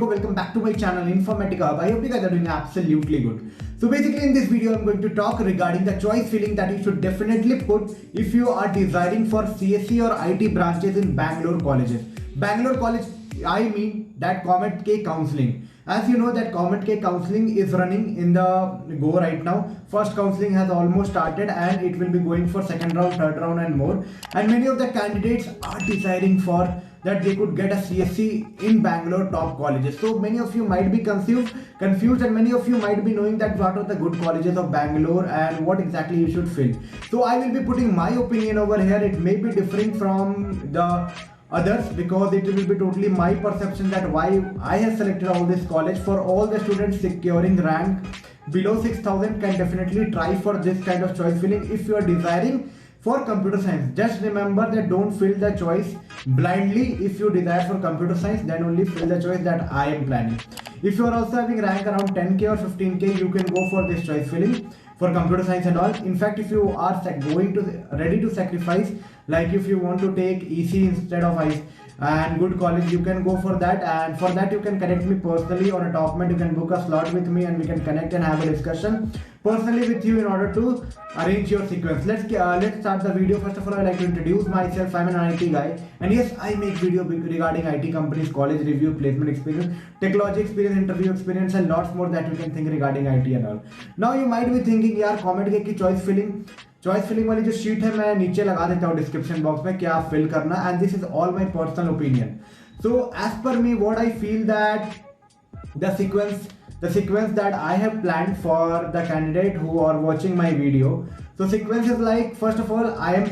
Assalamualaikum, welcome back to my channel Informatica Hub. I hope you guys are doing absolutely good. So basically in this video I'm going to talk regarding the choice filling that you should definitely put if you are desiring for CSE or IT branches in Bangalore colleges. Bangalore college, I mean that Comet K counseling. As you know that Comet K counseling is running in the go right now. First counseling has almost started and it will be going for second round, third round and more. And many of the candidates are desiring for that they could get a CSE in Bangalore top colleges. So many of you might be confused and many of you might be knowing that what are the good colleges of Bangalore and what exactly you should fill. So I will be putting my opinion over here. It may be differing from the others because it will be totally my perception that why I have selected all this college. For all the students securing rank below 6,000 can definitely try for this kind of choice filling if you are desiring for computer science. Just remember that don't fill the choice blindly. If you desire for computer science, then only fill the choice that I am planning. If you are also having rank around 10k or 15k, you can go for this choice filling for computer science and all. In fact, if you are ready to sacrifice, like if you want to take EC instead of ICE and good college, you can go for that, and for that you can connect me personally on a Topmed. You can book a slot with me and we can connect and have a discussion personally with you in order to arrange your sequence. Let's start the video. First of all, I like to introduce myself. I'm an IT guy, and yes, I make video regarding IT companies, college review, placement experience, technology experience, interview experience, and lots more that you can think regarding IT and all. Now you might be thinking, यार Comet K की choice filling वाली जो sheet है मैं नीचे लगा देता हूँ डिस्क्रिप्शन बॉक्स में, क्या फिल करना, and this is all my personal opinion. So as per me what I feel that the sequence that I have planned for the candidate who are watching my video. So sequence is like, first of all, I am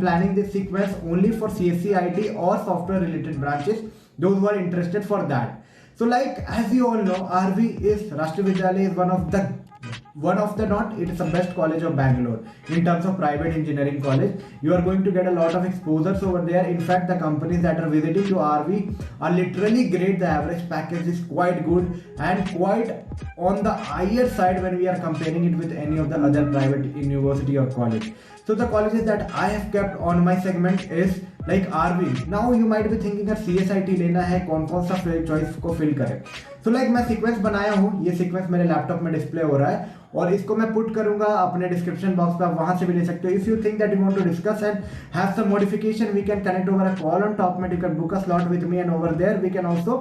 planning this sequence only for CSE, IT or software related branches, those who are interested for that. So like as you all know, RV is Rashtriya Vidyalaya is one of the not, it is the best college of Bangalore in terms of private engineering college. You are going to get a lot of exposures over there. In fact, the companies that are visiting to RV are literally great. The average package is quite good and quite on the higher side when we are comparing it with any of the other private university or college. So the colleges that I have kept on my segment is like RV. Now you might be thinking that CSIT लेना है, कौन सा choice को fill करें. So like मैं sequence बनाया हूँ, ये सीक्वेंस मेरे लैपटॉप में डिस्प्ले हो रहा है और इसको मैं पुट करूंगा अपने डिस्क्रिप्शन बॉक्स पे, आप वहां से भी ले सकते हो. If you think that you want to discuss and have some modification, we can connect over a call on Topmed. You can book a slot with me and over there we can also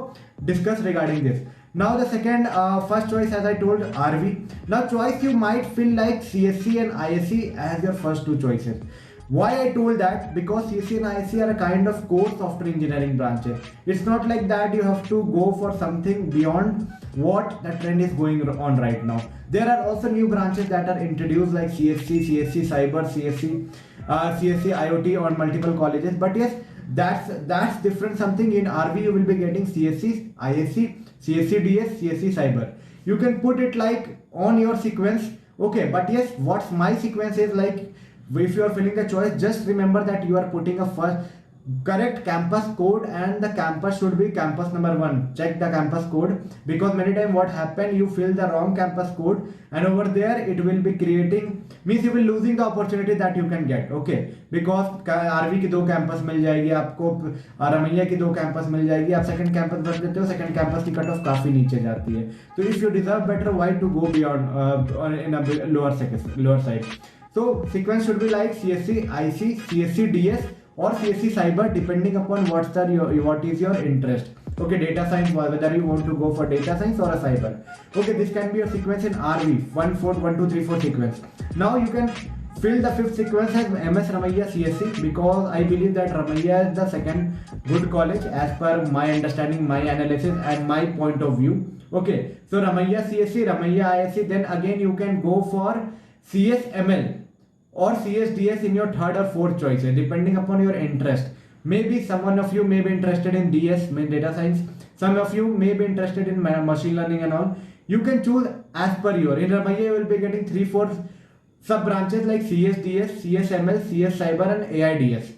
discuss regarding this. Now the first choice, as I told, RV. Now choice you might feel like CSE and ISE as your first two choices. Why I told that? Because CSE and ISE are a kind of core software engineering branches. It's not like that you have to go for something beyond what the trend is going on right now. There are also new branches that are introduced like CSC, CSC Cyber, CSC IoT on multiple colleges. But yes, that's different. Something in RV you will be getting CSC, ISC, CSC DS, CSC Cyber. You can put it like on your sequence. Okay, but yes, what's my sequence is like, if you are filling the choice, just remember that you are putting a first correct campus code and the campus should be campus number 1. Check the campus code, because many times what happen, you fill the wrong campus code and over there it will be creating, means you will losing the opportunity that you can get. Okay, because RV की 2 campus मिल जाएगी आपको, रमैया की 2 campus मिल जाएगी, आप second campus भर देते हो, second campus की कट ऑफ काफी नीचे जाती है. तो if you deserve better, why to go beyond in a lower side. So sequence should be like CSC, IC, CSC DS or CSC Cyber, depending upon what is your interest. Okay, data science, whether you want to go for data science or a cyber. Okay, this can be your sequence in RV, 1 2 3 4 sequence. Now you can fill the 5th sequence as MS Ramaiah CSC, because I believe that Ramaiah is the second good college as per my understanding, my analysis and my point of view. Okay, so Ramaiah CSC, Ramaiah ISC, then again you can go for CSML or CSDS in your third or fourth choice, depending upon your interest. Maybe someone of you may be interested in DS, data science. Some of you may be interested in machine learning and all. You can choose as per your. In Ramaiah, you will be getting 3-4 sub branches like CSDS, CSML, CS Cyber and AIDS.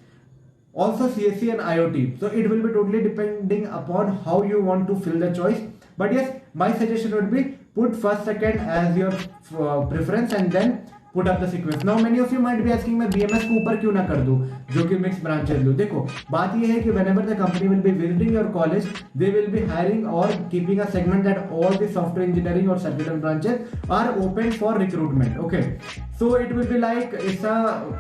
Also CSC and IoT. So it will be totally depending upon how you want to fill the choice. But yes, my suggestion would be put first, second as your preference and then put up the sequence. Now many of you might be asking मैं BMS को ऊपर क्यों ना कर दूं, जो कि mixed branches लूं. देखो बात ये है कि whenever the company will be visiting your college, they will be hiring or keeping a segment that all the software engineering or circuitry branches are open for recruitment. Okay, so it will be like it's a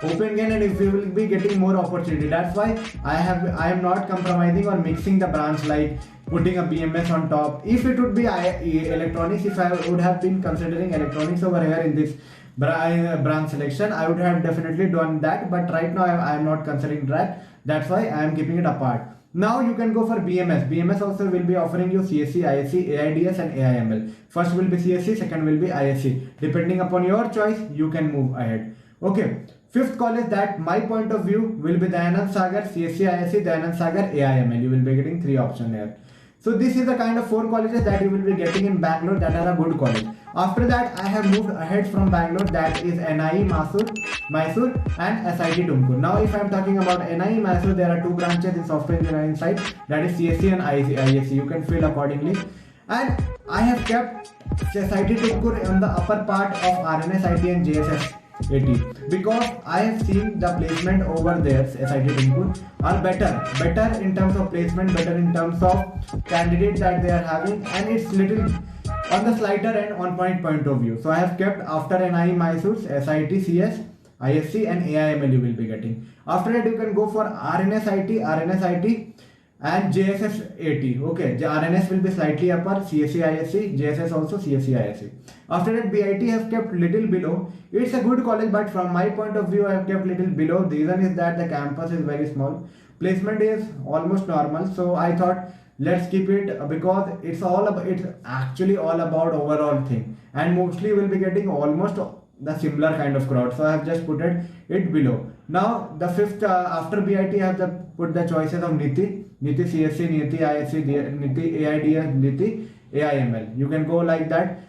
open again, and if you will be getting more opportunity. That's why I am not compromising or mixing the branch, like putting a BMS on top. If it would be electronics, if I would have been considering electronics over here in this branch selection, I would have definitely done that, but right now I am not considering that. That's why I am keeping it apart. Now you can go for BMS. BMS also will be offering you CSC, ISC, AIDS and AIML. First will be CSC, second will be ISC. Depending upon your choice, you can move ahead. Okay. Fifth college that my point of view will be Dayanand Sagar, CSC, ISC, Dayanand Sagar, AIML. You will be getting 3 options here. So this is the kind of 4 colleges that you will be getting in Bangalore that are a good college. After that, I have moved ahead from Bangalore, that is NIE Mysore and SIT Tumkur. Now if I am talking about NIE Mysore, there are 2 branches in software engineering side, that is CSC and ISC. You can fill accordingly. And I have kept SIT Tumkur on the upper part of RNS IT and JSS 80 because I have seen the placement over there. SIT Tumkur are better in terms of placement, better in terms of candidates that they are having, and it's little on the slighter end on point of view. So I have kept after NIE Mysore, SIT, CS, ISC and AIML you will be getting. After that you can go for RNS IT and JSS 80. Okay, RNS will be slightly upper, CSC ISC, JSS also CSC ISC. After that BIT have kept little below. It's a good college, but from my point of view I have kept little below. The reason is that the campus is very small, placement is almost normal, so I thought let's keep it because it's actually all about overall thing, and mostly we'll be getting almost the similar kind of crowd, so I have just put it below. Now the fifth after BIT I have put the choices of NITI CSC, NITI ISC, NITI AIDS, NITI AIML. You can go like that.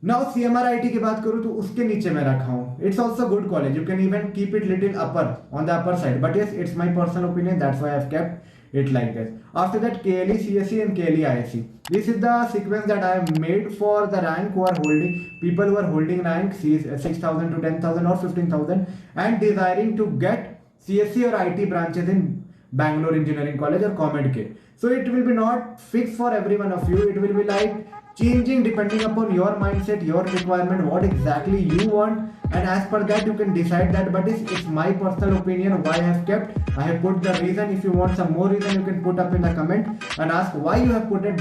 Now CMRIT की बात करूँ तो उसके नीचे मैं रखा हूँ. It's also good college. You can even keep it little upper on the upper side. But yes, it's my personal opinion. That's why I've kept it like this. After that, KLE CSC and KLE ISC. This is the sequence that I have made for the rank who are holding, people who are holding rank 6,000 to 10,000 or 15,000 and desiring to get CSC or IT branches in Bangalore Engineering College or COMEDK. So it will be not fixed for every one of you. It will be like changing depending upon your mindset, your requirement, what exactly you want, and as per that you can decide that. But it's my personal opinion why I have put the reason. If you want some more reason, you can put up in the comment and ask why you have put it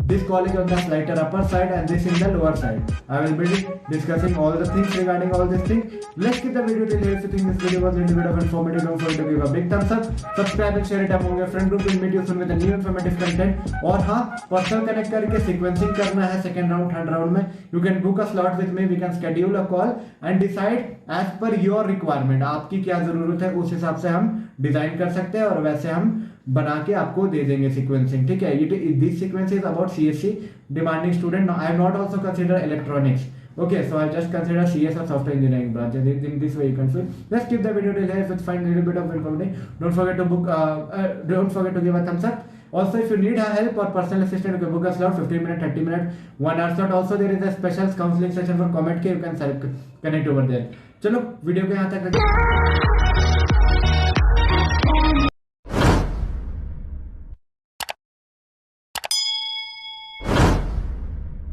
this college on the slighter upper side and this in the lower side. I will be discussing all the things regarding all these things. Let's keep the video till here. If you think this video was a little bit of informative, don't forget to give a big thumbs up, subscribe and share it among your friend group. We'll meet you soon with a new informative content. और हाँ, personal connect करके sequencing करना है second round third round में. You can book a slot with me. We can schedule a call and decide as per your requirement. आपकी क्या जरूरत है उस हिसाब से हम डिजाइन कर सकते हैं और वैसे हम बना के आपको दे देंगे सीक्वेंसिंग. ठीक है, this sequence is about CSC demanding student. Now I have not also considered electronics. Okay, so I just consider CS or software engineering branches. In this way you can see. Let's keep the video till here. If you find a little bit of information, don't forget to book. Don't forget to give a thumbs up. Also, if you need help or personal assistant, you can book a slot 15 minute, 30 minute, 1 hour slot. Also, there is a special counseling session for COMEDK. You can connect over there. चलो video को यहाँ तक रखिए.